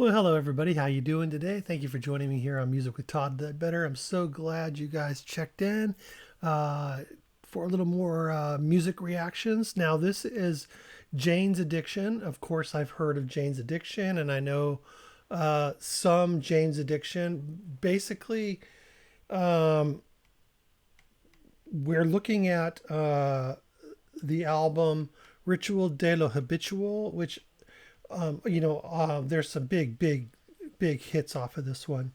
Well, hello everybody. How you doing today? Thank you for joining me here on Music with Todd Ledbetter. I'm so glad you guys checked in uh, for a little more music reactions. Now, this is Jane's Addiction. Of course, I've heard of Jane's Addiction, and I know some Jane's Addiction. Basically, um, we're looking at the album Ritual de lo Habitual, which there's some big hits off of this one.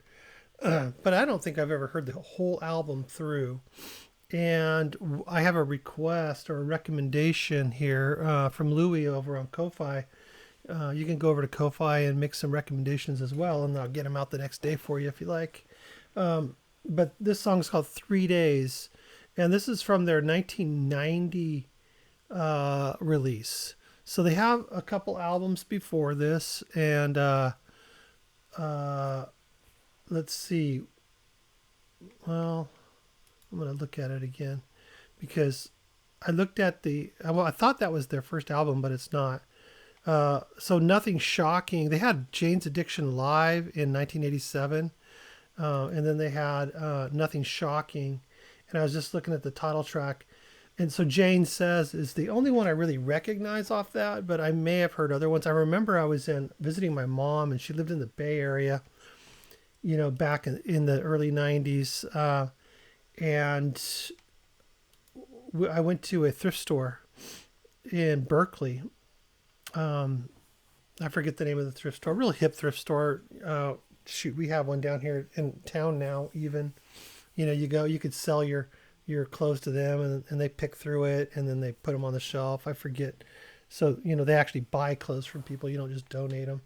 But I don't think I've ever heard the whole album through. And I have a request or a recommendation here from Louie over on Ko-Fi. You can go over to Ko-Fi and make some recommendations as well, and I'll get them out the next day for you if you like. But this song's called 3 Days, and this is from their 1990 release. So they have a couple albums before this, and let's see. Well, I'm going to look at it again because I looked at I thought that was their first album, but it's not. So Nothing Shocking. They had Jane's Addiction live in 1987, and then they had Nothing Shocking. And I was just looking at the title track. And so Jane Says is the only one I really recognize off that, but I may have heard other ones. I remember I was visiting my mom, and she lived in the Bay Area, back in the early 90s. And I went to a thrift store in Berkeley. I forget the name of the thrift store, real hip thrift store. Shoot, we have one down here in town now even. You could sell your clothes to them, and they pick through it, and then they put them on the shelf. I forget. So, they actually buy clothes from people. You don't just donate them.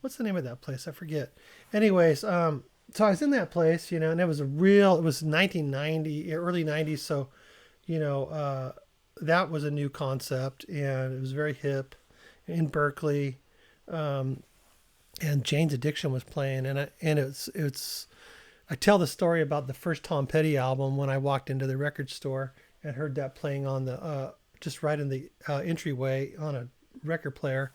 What's the name of that place? I forget. Anyways, so I was in that place, and it was 1990, early 90s. So, that was a new concept, and it was very hip in Berkeley. And Jane's Addiction was playing, and it's I tell the story about the first Tom Petty album when I walked into the record store and heard that playing on the just right in the entryway on a record player.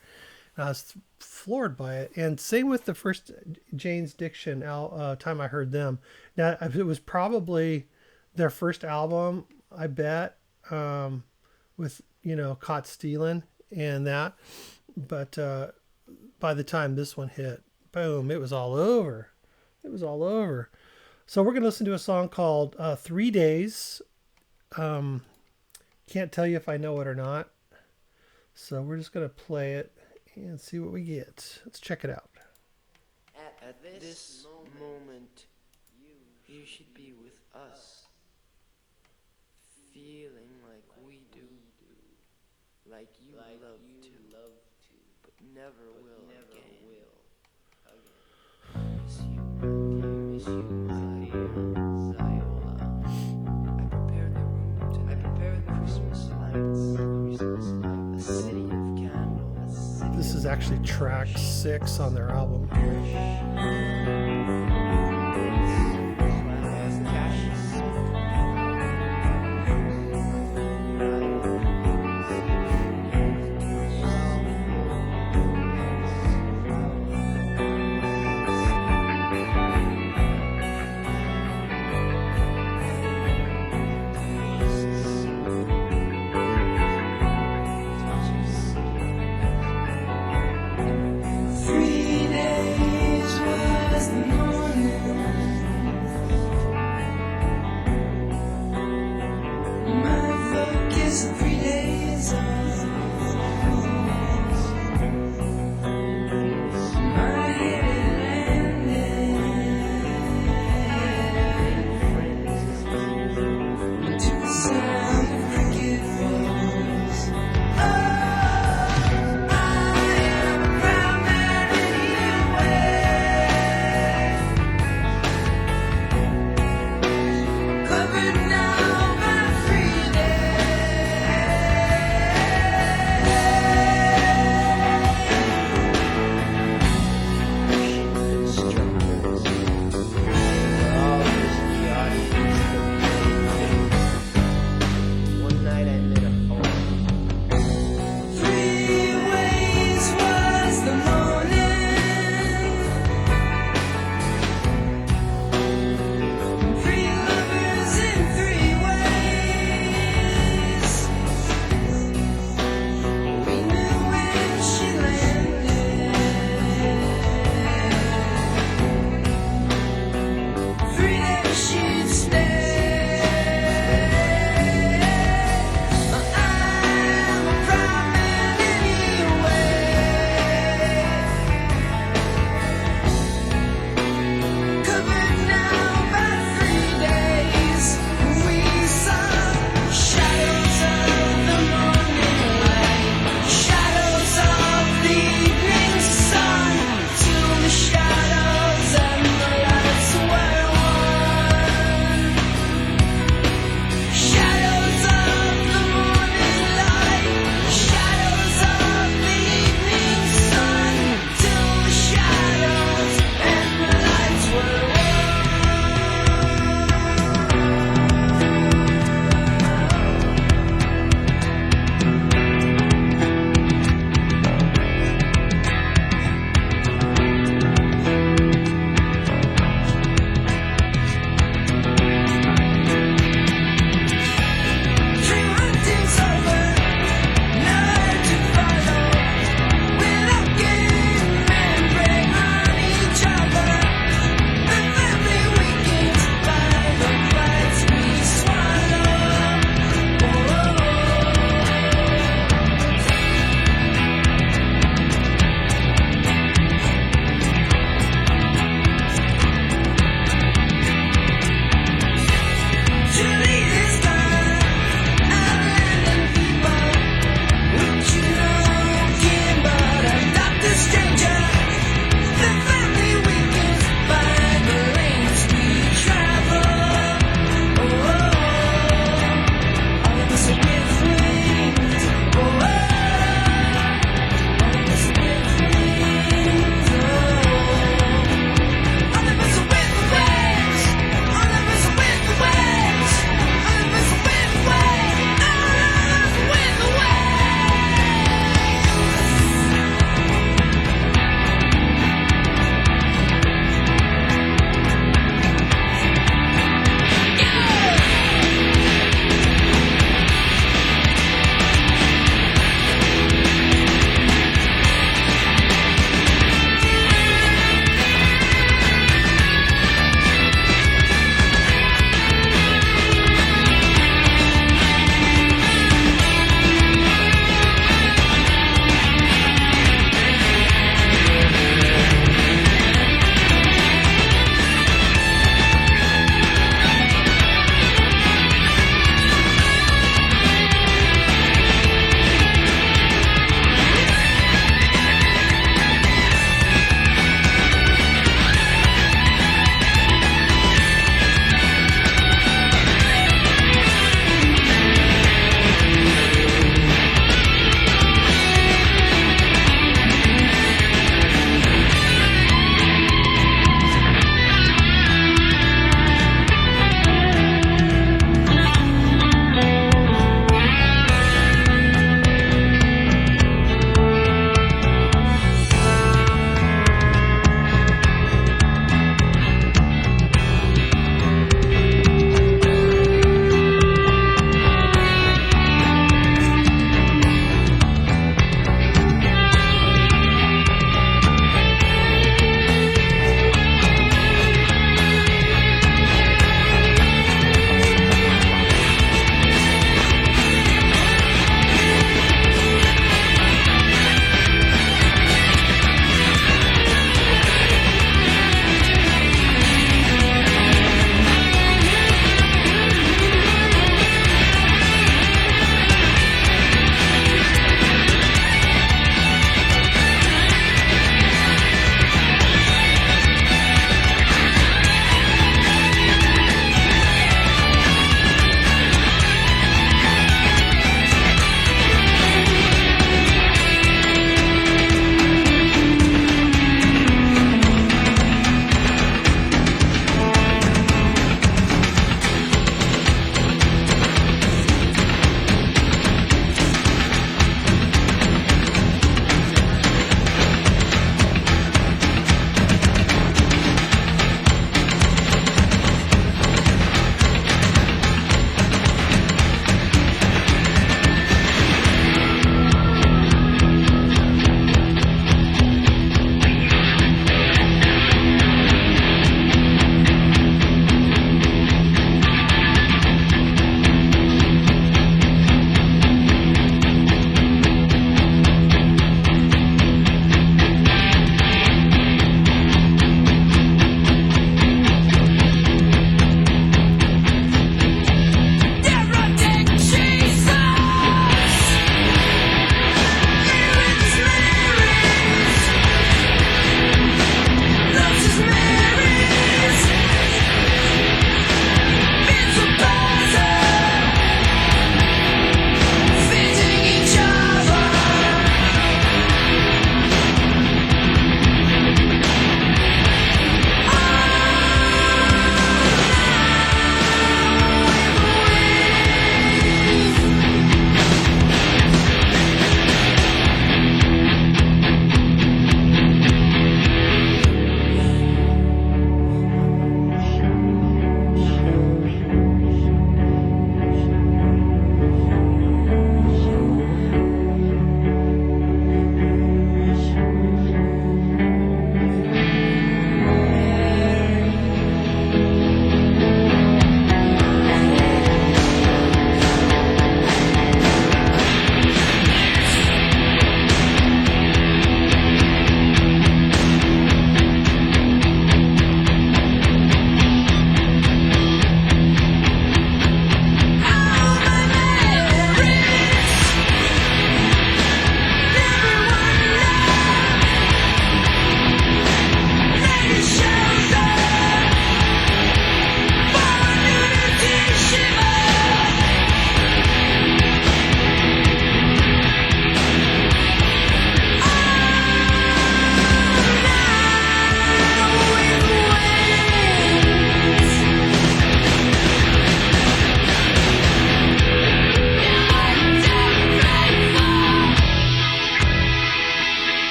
And I was floored by it. And same with the first Jane's Addiction time I heard them. Now, it was probably their first album, I bet, with Caught Stealing and that. But by the time this one hit, boom, it was all over. It was all over. So we're going to listen to a song called 3 Days. Can't tell you if I know it or not. So we're just going to play it and see what we get. Let's check it out. At this moment, you should be with us, feeling like we do, like you love to, but never will again. Miss you, my dear, miss you, my dear Ziola. I prepared the Christmas lights, a city of candles. This is actually track 6 on their album. Days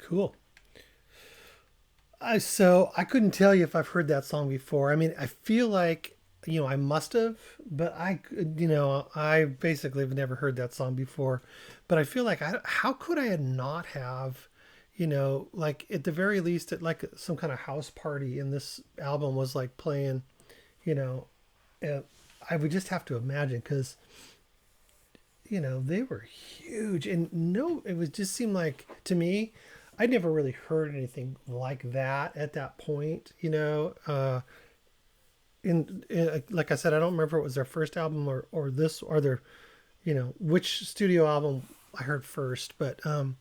Cool. So I couldn't tell you if I've heard that song before. I mean, I feel like I must have, but I basically have never heard that song before. But I feel like how could I not have, like at the very least at like some kind of house party, and this album was like playing, you know, uh, I would just have to imagine because they were huge, and no, it was just seemed like to me, I'd never really heard anything like that at that point. Like I said, I don't remember if it was their first album or this or their, which studio album I heard first, but it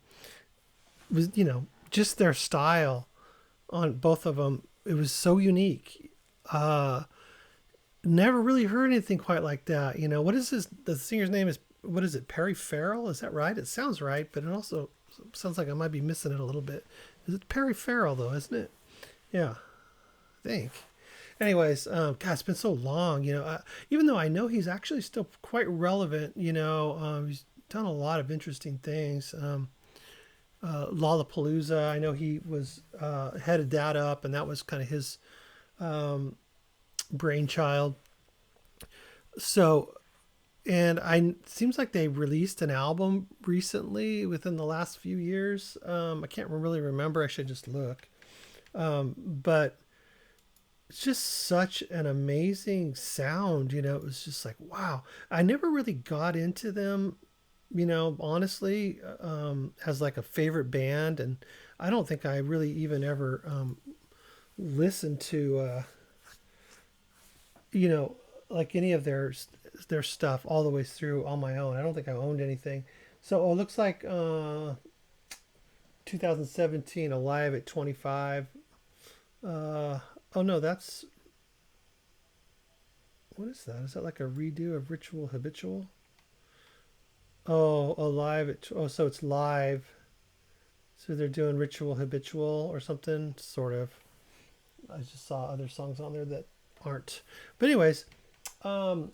was just their style on both of them. It was so unique. Never really heard anything quite like that. What is this? The singer's name is, what is it? Perry Farrell? Is that right? It sounds right, but it also sounds like I might be missing it a little bit. Is it Perry Farrell though? Isn't it? Yeah, I think. Anyways, God, it's been so long. Even though I know he's actually still quite relevant. He's done a lot of interesting things. Lollapalooza, I know he was headed that up, and that was kind of his brainchild. So, and seems like they released an album recently within the last few years. I can't really remember. I should just look. But it's just such an amazing sound. It was just like, wow. I never really got into them, honestly, as like a favorite band. And I don't think I really even ever listened to, like any of their stuff all the way through on my own. I don't think I owned anything. So it looks like 2017, Alive at 25. Oh no, that's, what is that? Is that like a redo of Ritual Habitual? Oh, Alive at, oh, so it's live. So they're doing Ritual Habitual or something, sort of. I just saw other songs on there that aren't. But anyways, um,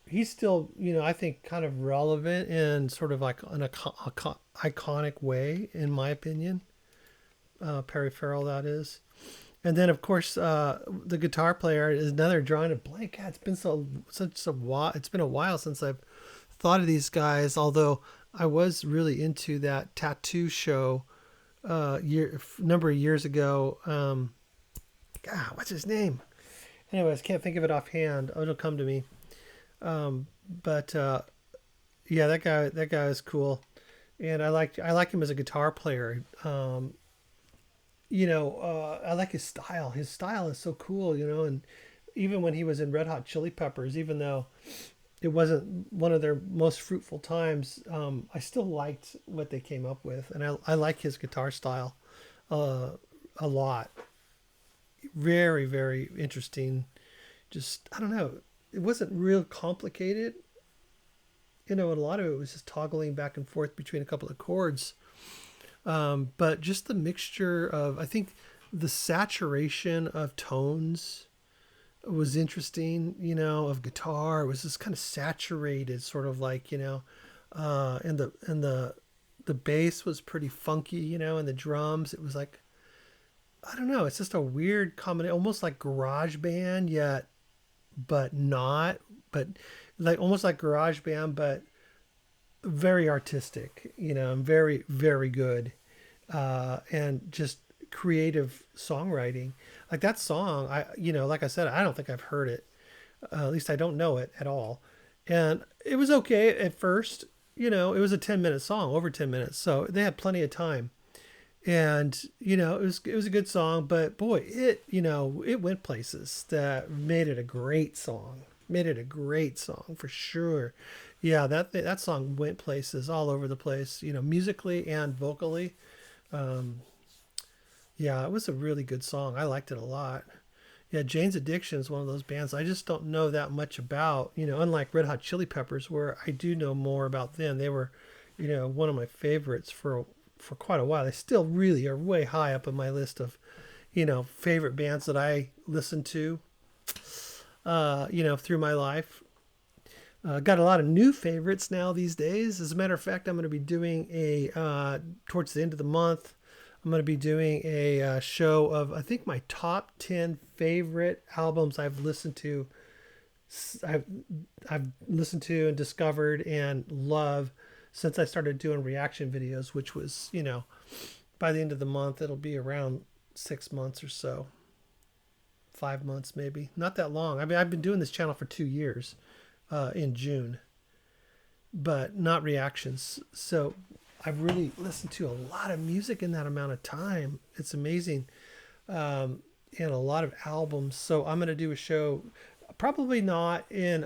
he's still, I think kind of relevant in sort of like an iconic way, in my opinion. Perry Farrell, that is. And then, of course, the guitar player is another drawing a blank. God, it's been such a while. It's been a while since I've thought of these guys. Although I was really into that tattoo show number of years ago. God, what's his name? Anyways, can't think of it offhand. Oh, it'll come to me. But yeah, that guy is cool, and I like him as a guitar player. I like his style. His style is so cool, and even when he was in Red Hot Chili Peppers, even though it wasn't one of their most fruitful times, I still liked what they came up with, and I like his guitar style a lot. Very, very interesting. Just, I don't know. It wasn't real complicated. And a lot of it was just toggling back and forth between a couple of chords. But just the mixture of, I think the saturation of tones was interesting, of guitar. It was just kind of saturated, sort of like, and the bass was pretty funky, and the drums, it was like, I don't know, it's just a weird combination, almost like garage band, yet, but not, but like almost like garage band, but very artistic, and very, very good. And just creative songwriting. Like that song, like I said, I don't think I've heard it. At least I don't know it at all. And it was okay at first. It was a 10-minute song, over 10 minutes. So they had plenty of time. And, it was a good song, but boy, it went places that made it a great song. Made it a great song for sure. Yeah, that song went places all over the place, musically and vocally. Um, yeah, it was a really good song. I liked it a lot. Yeah, Jane's Addiction is one of those bands I just don't know that much about. Unlike Red Hot Chili Peppers, where I do know more about them. They were, one of my favorites for quite a while. They still really are way high up on my list of, favorite bands that I listen to, through my life. Got a lot of new favorites now these days. As a matter of fact, I'm going to be doing towards the end of the month, I'm going to be doing a show of, I think, my top 10 favorite albums I've listened to. I've, I've listened to and discovered and love since I started doing reaction videos, which was, by the end of the month, it'll be around 6 months or so. 5 months, maybe. Not that long. I mean, I've been doing this channel for 2 years in June, but not reactions. So I've really listened to a lot of music in that amount of time. It's amazing. And a lot of albums. So I'm going to do a show, probably not in,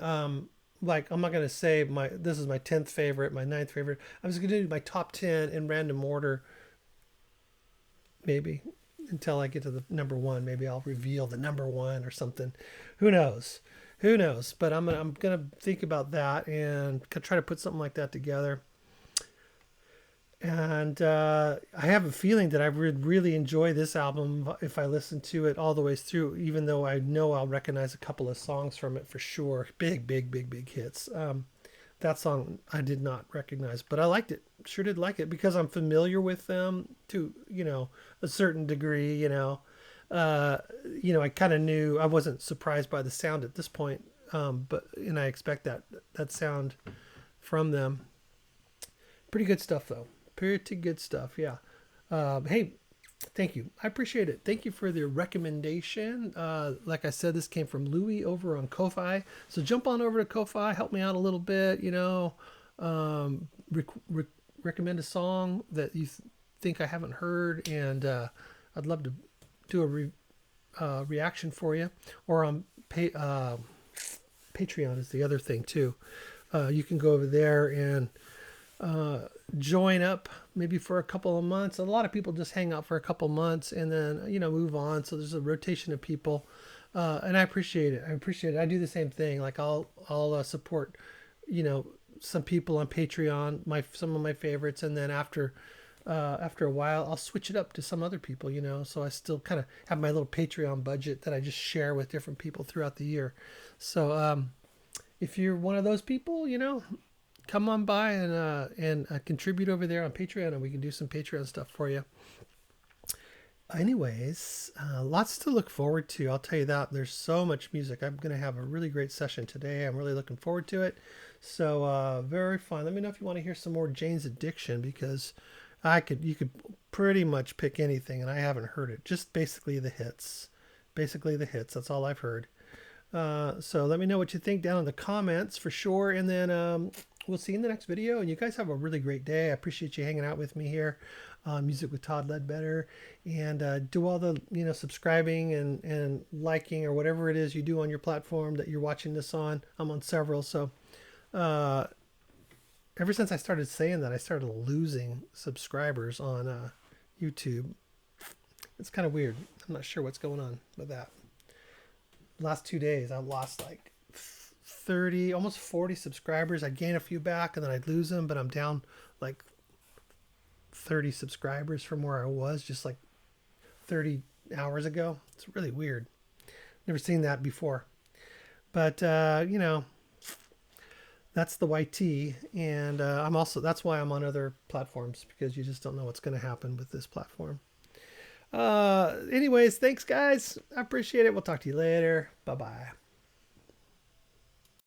like, I'm not going to say this is my 10th favorite, my 9th favorite. I'm just going to do my top 10 in random order, maybe until I get to the number one. Maybe I'll reveal the number one or something. Who knows? Who knows? But I'm gonna think about that and try to put something like that together. And I have a feeling that I would really enjoy this album if I listen to it all the way through, even though I know I'll recognize a couple of songs from it for sure. Big, big, big, big hits. That song I did not recognize, but I liked it. Sure did like it because I'm familiar with them to, a certain degree, I kind of knew. I wasn't surprised by the sound at this point. And I expect that sound from them. Pretty good stuff though. Pretty good stuff. Yeah. Hey, thank you. I appreciate it. Thank you for the recommendation. Like I said, this came from Louie over on Ko-Fi. So jump on over to Ko-Fi, help me out a little bit, recommend a song that you think I haven't heard. And I'd love to do a reaction for you. Or on Patreon is the other thing too. You can go over there and join up maybe for a couple of months. A lot of people just hang out for a couple months and then move on, so there's a rotation of people, and I appreciate it. I do the same thing. Like I'll support some people on Patreon, some of my favorites, and then after a while I'll switch it up to some other people, so I still kind of have my little Patreon budget that I just share with different people throughout the year. So if you're one of those people, come on by and contribute over there on Patreon, and we can do some Patreon stuff for you. Anyways, lots to look forward to. I'll tell you that. There's so much music. I'm going to have a really great session today. I'm really looking forward to it. So very fun. Let me know if you want to hear some more Jane's Addiction, because you could pretty much pick anything, and I haven't heard it. Just basically the hits. That's all I've heard. So let me know what you think down in the comments for sure. And then we'll see you in the next video. And you guys have a really great day. I appreciate you hanging out with me here on Music with Todd Ledbetter. And do all the, subscribing and liking or whatever it is you do on your platform that you're watching this on. I'm on several. So ever since I started saying that, I started losing subscribers on YouTube. It's kind of weird. I'm not sure what's going on with that. Last 2 days, I lost like 30, almost 40 subscribers. I'd gain a few back and then I'd lose them, but I'm down like 30 subscribers from where I was just like 30 hours ago. It's really weird. Never seen that before. But, that's the YT. And that's why I'm on other platforms, because you just don't know what's going to happen with this platform. Anyways, thanks guys. I appreciate it. We'll talk to you later. Bye-bye.